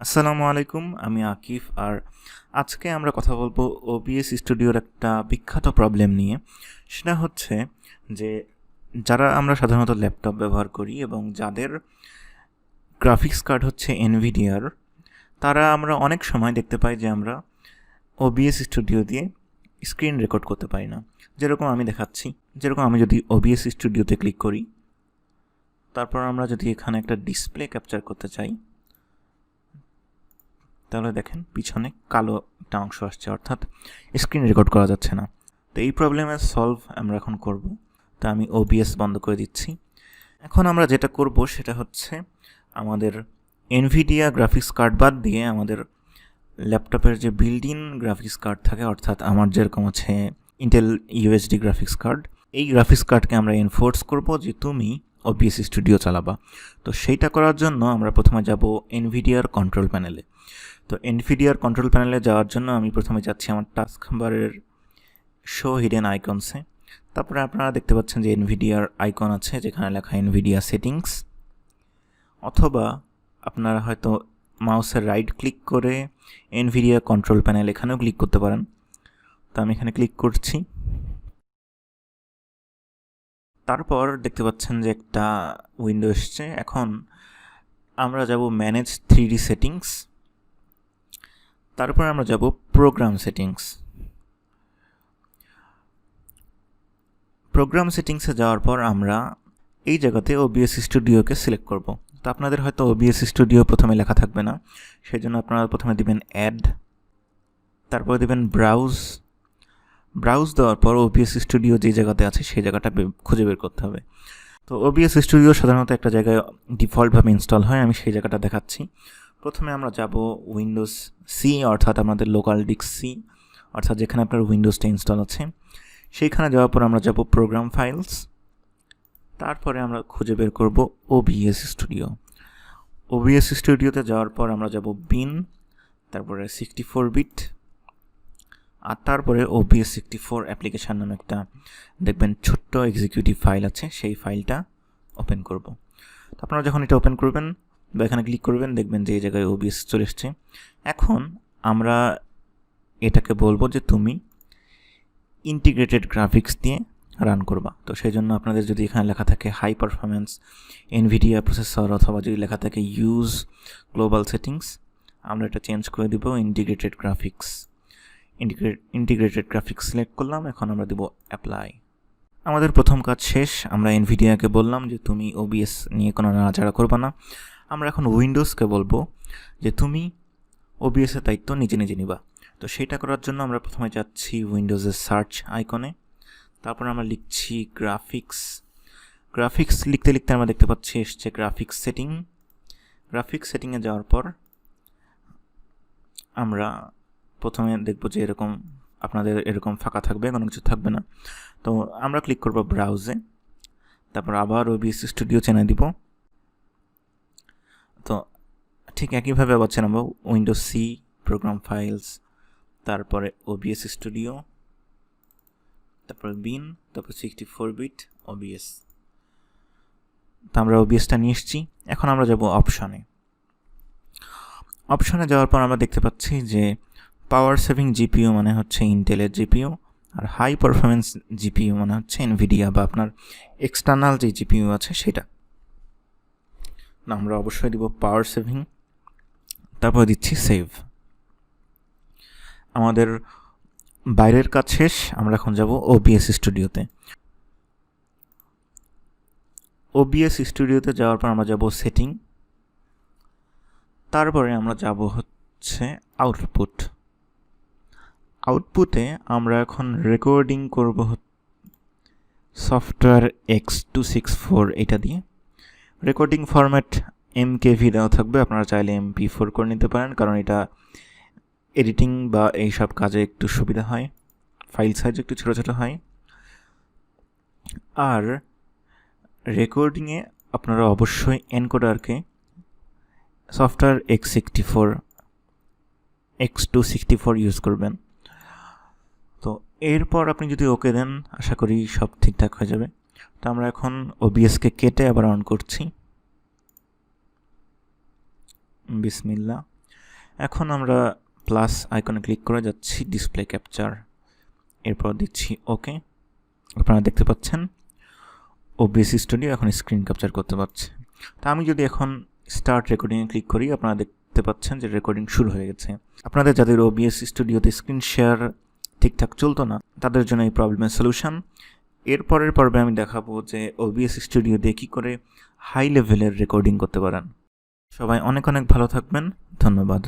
আসসালামু আলাইকুম, আমি আকিফ। আর আজকে আমরা কথা বলবো ওবিএস স্টুডিওর একটা বিখ্যাত প্রবলেম নিয়ে। সেটা হচ্ছে যে যারা আমরা সাধারণত ল্যাপটপ ব্যবহার করি এবং যাদের গ্রাফিক্স কার্ড হচ্ছে এনভিডিআর, তারা আমরা অনেক সময় দেখতে পাই যে আমরা ওবিএস স্টুডিও দিয়ে স্ক্রিন রেকর্ড করতে পারি না। যেরকম আমি দেখাচ্ছি, যেরকম আমি যদি ওবিএস স্টুডিওতে ক্লিক করি, তারপর আমরা যদি এখানে একটা ডিসপ্লে ক্যাপচার করতে চাই, তাহলে দেখেন পিছনে কালো একটা অংশ আসছে, অর্থাৎ স্ক্রিন রেকর্ড করা যাচ্ছে না। তো এই প্রবলেমের সলভ আমরা এখন করব। তা আমি ওবিএস বন্ধ করে দিচ্ছি। এখন আমরা যেটা করব সেটা হচ্ছে আমাদের এনভিডিয়া গ্রাফিক্স কার্ড বাদ দিয়ে আমাদের ল্যাপটপের যে বিল্ড ইন গ্রাফিক্স কার্ড থাকে, অর্থাৎ আমার যেরকম আছে ইন্টেল ইউএসডি গ্রাফিক্স কার্ড, এই গ্রাফিক্স কার্ডকে আমরা এনফোর্স করব যে তুমি ওবিএস স্টুডিও চালাবা। তো সেইটা করার জন্য আমরা প্রথমে যাব এনভিডিয়ার কন্ট্রোল প্যানেলে। তো এনভিডিআর কন্ট্রোল প্যানেলে যাওয়ার জন্য আমি প্রথমে যাচ্ছি আমার টাস্ক বারের শো হিডেন আইকনসে। তারপরে আপনারা দেখতে পাচ্ছেন যে এনভিডিআর আইকন আছে যেখানে লেখা এনভিডিয়া সেটিংস, অথবা আপনারা হয়তো মাউসের রাইট ক্লিক করে এনভিডিয়া কন্ট্রোল প্যানেল এখানেও ক্লিক করতে পারেন। তো আমি এখানে ক্লিক করছি। তারপর দেখতে পাচ্ছেন যে একটা উইন্ডো এসছে। এখন আমরা যাব ম্যানেজ 3D সেটিংস, তারপর আমরা যাব প্রোগ্রাম সেটিংস। প্রোগ্রাম সেটিংসে যাওয়ার পর আমরা এই জায়গাতে ওবিএস স্টুডিওকে সিলেক্ট করব। তো আপনাদের হয়তো ওবিএস স্টুডিও প্রথমে লেখা থাকবে না, সেই জন্য আপনারা প্রথমে দিবেন অ্যাড, তারপরে দেবেন ব্রাউজ। ব্রাউজ দেওয়ার পর ওবিএস স্টুডিও যে জায়গাতে আছে সেই জায়গাটা খুঁজে বের করতে হবে। তো ওবিএস স্টুডিও সাধারণত একটা জায়গায় ডিফল্টভাবে ইনস্টল হয়, আমি সেই জায়গাটা দেখাচ্ছি। প্রথমে আমরা যাব উইন্ডোজ সি, অর্থাৎ আমাদের লোকাল ডিস্ক সি, অর্থাৎ যেখানে আপনার উইন্ডোজটা ইনস্টল আছে সেইখানে যাওয়ার পর আমরা যাব প্রোগ্রাম ফাইলস। তারপরে আমরা খুঁজে বের করব ওবিএস স্টুডিও। ওবিএস স্টুডিওতে যাওয়ার পর আমরা যাব বিন, তারপরে 64 বিট, আর তারপরে ওবিএস 64 অ্যাপ্লিকেশান নামে একটা দেখবেন ছোট্ট এক্সিকিউটিভ ফাইল আছে, সেই ফাইলটা ওপেন করব। তো আপনারা যখন এটা ওপেন করবেন বা এখানে ক্লিক করবেন, দেখবেন যে এই জায়গায় ওবিএস চলে এসছে। এখন আমরা এটাকে বলবো যে তুমি ইন্টিগ্রেটেড গ্রাফিক্স দিয়ে রান করবা। তো সেই জন্য আপনাদের যদি এখানে লেখা থাকে হাই পারফরমেন্স এনভিডিয়া প্রসেসর, অথবা যদি লেখা থাকে ইউজ গ্লোবাল সেটিংস, আমরা এটা চেঞ্জ করে দিব integrated graphics. Integrated graphics select করলাম। এখন আমরা দেব অ্যাপ্লাই। আমাদের প্রথম কাজ শেষ। আমরা এনভিডিয়াকে বললাম যে তুমি ওবিএস নিয়ে কোনো নাড়াচাড়া করবা না। আমরা এখন উইন্ডোজকে বলবো যে তুমি ওবিএসের দায়িত্ব নিজে নিজে নিবা। তো সেইটা করার জন্য আমরা প্রথমে যাচ্ছি উইন্ডোজের সার্চ আইকনে, তারপর আমরা লিখছি গ্রাফিক্স। গ্রাফিক্স লিখতে লিখতে আমরা দেখতে পাচ্ছি এসছে গ্রাফিক্স সেটিং। গ্রাফিক্স সেটিংয়ে যাওয়ার পর আমরা প্রথমে দেখব যে এরকম আপনাদের এরকম ফাঁকা থাকবে, কোনো কিছু থাকবে না। তো আমরা ক্লিক করব ব্রাউজে, তারপর আবার ওবিএস স্টুডিও চেনে দিব। তো ঠিক একইভাবে আবার চেনাবো উইন্ডোজ সি, প্রোগ্রাম ফাইলস, তারপরে ওবিএস স্টুডিও, তারপরে বিন, তারপর 64 বিট ওবিএস। তো আমরা ওবিএসটা নিয়ে এসেছি। এখন আমরা যাব অপশানে। অপশানে যাওয়ার পর আমরা দেখতে পাচ্ছি যে পাওয়ার সেভিং জিপিইউ মানে হচ্ছে ইন্টেলের জিপিইউ, আর হাই পারফরমেন্স জিপিইউ মানে হচ্ছে এনভিডিয়া বা আপনার এক্সটার্নাল যে জিপিইউ আছে সেটা। আমরা অবশ্যই দিব পাওয়ার সেভিং, তারপর দিচ্ছি সেভ। আমাদের বাইরের কাজ শেষ। আমরা এখন যাব ওবিএস স্টুডিওতে। ওবিএস স্টুডিওতে যাওয়ার পর আমরা যাব সেটিং, তারপরে আমরা যাব হচ্ছে আউটপুট। আউটপুটে আমরা এখন রেকর্ডিং করব সফটওয়্যার X264 এটা দিয়ে। রেকর্ডিং ফরম্যাট MKV দেওয়া থাকবে, আপনারা চাইলে MP4 করে নিতে পারেন, কারণ এটা এডিটিং বা এইসব কাজে একটু সুবিধা হয়, ফাইল সাইজ একটু ছোটো ছোটো হয়। আর রেকর্ডিংয়ে আপনারা অবশ্যই এনকোডারকে সফটওয়্যার X264 ইউজ করবেন। তো এরপর আপনি যদি ওকে দেন, আশা করি সব ঠিকঠাক হয়ে যাবে। তো আমরা এখন ওবিএসকে কেটে আবার অন করছি। বিসমিল্লাহ। এখন আমরা প্লাস আইকনে ক্লিক করে যাচ্ছি ডিসপ্লে ক্যাপচার, এরপর দিচ্ছি ওকে। আপনারা দেখতে পাচ্ছেন OBS স্টুডিও এখন স্ক্রিন ক্যাপচার করতে পারছে। তা আমি যদি এখন স্টার্ট রেকর্ডিংয়ে ক্লিক করি, আপনারা দেখতে পাচ্ছেন যে রেকর্ডিং শুরু হয়ে গেছে। আপনাদের যাদের OBS স্টুডিওতে স্ক্রিন শেয়ার ঠিকঠাক চলতো না, তাদের জন্য এই প্রবলেমের সলিউশন। এরপরের পর্বে আমি দেখাবো যে OBS স্টুডিও দিয়ে কী করে হাই লেভেলের রেকর্ডিং করতে পারেন। সবাই অনেক অনেক ভালো থাকবেন, ধন্যবাদ।